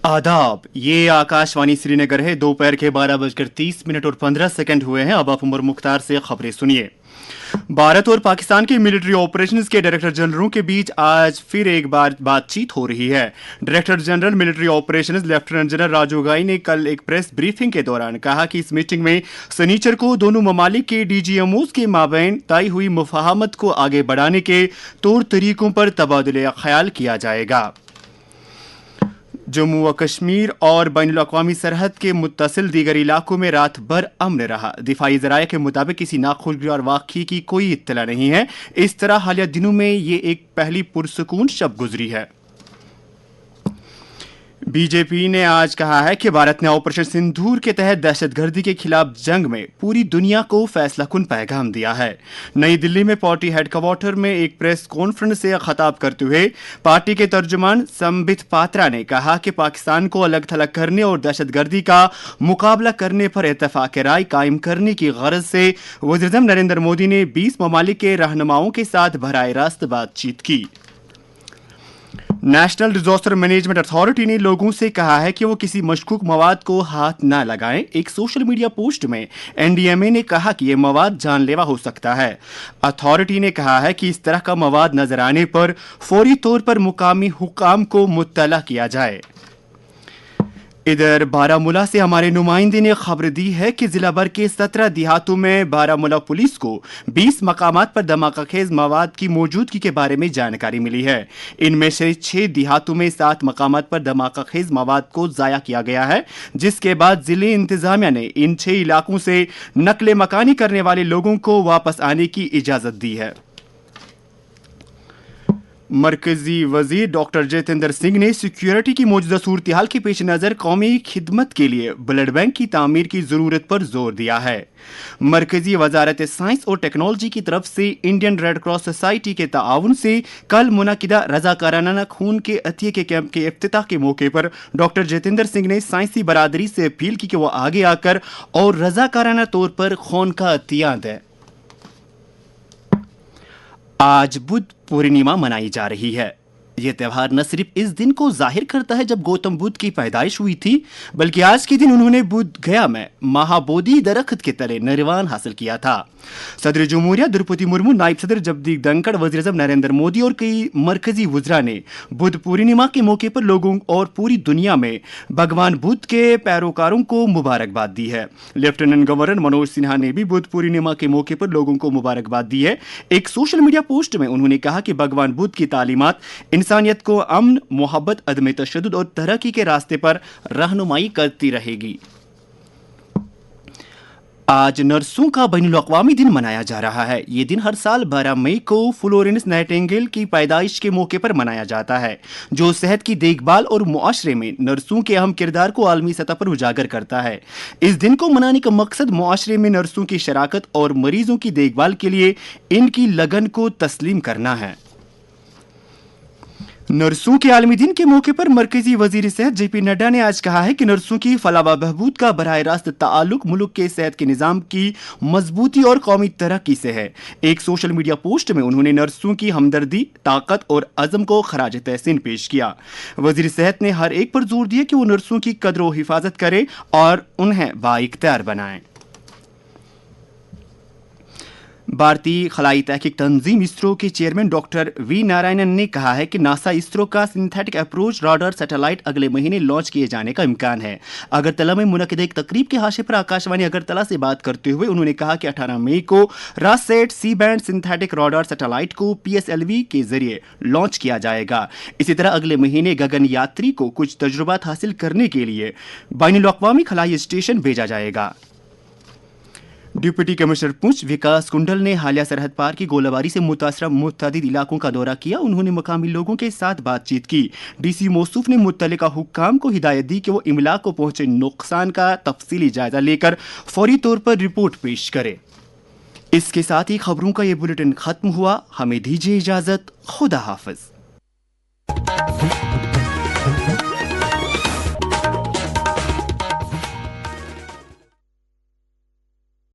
आदाब, ये आकाशवाणी श्रीनगर है। दोपहर के 12:30 और 15 सेकंड हुए हैं। अब आप उमर मुख्तार से खबरें सुनिए। भारत और पाकिस्तान के मिलिट्री ऑपरेशंस के डायरेक्टर जनरलों के बीच आज फिर एक बार बातचीत हो रही है। Director general military operations lieutenant general Raju गाई ने कल एक प्रेस ब्रीफिंग के दौरान कहा कि इस मीटिंग में शनिचर को दोनों ममालिक के डीजीएमओज के माबैन तय हुई मुफाहमत को आगे बढ़ाने के तौर तरीकों पर तबादला ख्याल किया जाएगा। जम्मू व कश्मीर और बैनुल-अक़वामी सरहद के मुत्तसिल दीगर इलाकों में रात भर अमन रहा। दिफाई ज़राए के मुताबिक किसी नाखुशगवार वाक़ये की कोई इत्तला नहीं है। इस तरह हालिया दिनों में ये एक पहली पुरसुकून शब गुजरी है। बीजेपी ने आज कहा है कि भारत ने ऑपरेशन सिंदूर के तहत दहशतगर्दी के खिलाफ जंग में पूरी दुनिया को फैसलाकुन पैगाम दिया है। नई दिल्ली में पार्टी हेडक्वार्टर में एक प्रेस कॉन्फ्रेंस से खिताब करते हुए पार्टी के तर्जुमान संबित पात्रा ने कहा कि पाकिस्तान को अलग थलग करने और दहशतगर्दी का मुकाबला करने पर इत्तेफाक राय कायम करने की गरज से वज़ीर-ए-आज़म नरेंद्र मोदी ने 20 ममालिक के रहनुमाओं के साथ बराह रास्त बातचीत की। नेशनल डिजास्टर मैनेजमेंट अथॉरिटी ने लोगों से कहा है कि वो किसी मशकूक मवाद को हाथ न लगाएं। एक सोशल मीडिया पोस्ट में एनडीएमए ने कहा कि यह मवाद जानलेवा हो सकता है। अथॉरिटी ने कहा है कि इस तरह का मवाद नजर आने पर फौरी तौर पर मुकामी हुकाम को मुत्तला किया जाए। इधर बारामूला से हमारे नुमाइंदे ने खबर दी है कि जिला भर के 17 देहातों में बारामूला पुलिस को 20 मकामात पर धमाकाखेज मवाद की मौजूदगी के बारे में जानकारी मिली है। इनमें से 6 देहातों में 7 मकामात पर धमाकाखेज मवाद को ज़ाया किया गया है, जिसके बाद जिले इंतजामिया ने इन 6 इलाकों से नकले मकानी करने वाले लोगों को वापस आने की इजाज़त दी है। मरकजी वजीर डॉक्टर जितेंद्र सिंह ने सिक्योरिटी की मौजूदा सूरत हाल के पेश नज़र कौमी खिदमत के लिए ब्लड बैंक की तामीर की ज़रूरत पर जोर दिया है। मरकजी वजारत साइंस और टेक्नोलॉजी की तरफ से इंडियन रेड क्रॉस सोसाइटी के ताआवुन से कल मुनकिदा रजाकाराना खून के अतिये के कैंप के इफ्तिताह के मौके पर डॉक्टर जितेंद्र सिंह ने साइंसी बरादरी से अपील की कि वह आगे आकर और रजाकाराना तौर पर खून का अतिया दें। आज बुद्ध पूर्णिमा मनाई जा रही है। यह त्यौहार न सिर्फ इस दिन को जाहिर करता है जब गौतम बुद्ध की पैदाइश हुई थी, बल्कि आज के दिन उन्होंने बुद्ध गया में महाबोधि दरख्त के तले निर्वाण हासिल किया था। सदर जमहूरिया द्रौपदी मुर्मू, नायब सदर जगदीप धनखड़, वज़ीर-ए-आज़म नरेंद्र मोदी और कई मरकजी वज़रा ने बुद्ध पूर्णिमा के मौके पर लोगों और पूरी दुनिया में भगवान बुद्ध के पैरोकारों को मुबारकबाद दी है। लेफ्टिनेंट गवर्नर मनोज सिन्हा ने भी बुद्ध पूर्णिमा के मौके पर लोगों को मुबारकबाद दी है। एक सोशल मीडिया पोस्ट में उन्होंने कहा कि भगवान बुद्ध की तालीमात इंसानियत को अमन, मोहब्बत, अदम तशद्दुद और तरक्की के रास्ते पर रहनुमाई करती रहेगी। आज नर्सों का बैनुल-अक़वामी दिन मनाया जा रहा है। ये दिन हर साल 12 मई को फ्लोरेंस नाइटिंगेल की पैदाइश के मौके पर मनाया जाता है, जो सेहत की देखभाल और मुआशरे में नर्सों के अहम किरदार को आलमी सतह पर उजागर करता है। इस दिन को मनाने का मकसद मुआशरे में नर्सों की शराकत और मरीजों की देखभाल के लिए इनकी लगन को तस्लीम करना है। नर्सों के आलमी दिन के मौके पर मरकजी वजीर सेहत जेपी नड्डा ने आज कहा है कि नर्सों की फलाह व बहबूद का बराह रास्त ताल्लुक मुल्क के सेहत के निज़ाम की मजबूती और कौमी तरक्की से है। एक सोशल मीडिया पोस्ट में उन्होंने नर्सों की हमदर्दी, ताकत और अज़म को खराज तहसीन पेश किया। वजीर सेहत ने हर एक पर जोर दिया कि वो नर्सों की कदर व हिफाजत करे और उन्हें बाइख्तियार बनाए। भारतीय खलाई तहकीक तंजीम इसरो के चेयरमैन डॉक्टर वी नारायणन ने कहा है कि नासा इसरो का सिंथेटिक अप्रोच राडार सैटेलाइट अगले महीने लॉन्च किए जाने का इम्कान है। अगरतला में मुनक़िद एक तकरीब के हाशिए पर आकाशवाणी अगरतला से बात करते हुए उन्होंने कहा कि 18 मई को RISAT C band synthetic radar satellite को PSLV के जरिए लॉन्च किया जाएगा। इसी तरह अगले महीने गगन यात्री को कुछ तजुर्बात हासिल करने के लिए बैनुल-अक़वामी खलाई स्टेशन भेजा जाएगा। डिप्टी कमिश्नर पुंछ विकास कुंडल ने हालिया सरहद पार की गोलाबारी से मुतासरा मुतअद्दिद इलाकों का दौरा किया। उन्होंने मकामी लोगों के साथ बातचीत की। DC मौसूफ ने मुत्तलिका हुक्काम को हिदायत दी कि वो इमलाक को पहुंचे नुकसान का तफसीली जायजा लेकर फौरी तौर पर रिपोर्ट पेश करे। इसके साथ ही खबरों का ये बुलेटिन खत्म हुआ। हमें दीजिए इजाजत। खुदा हाफिज।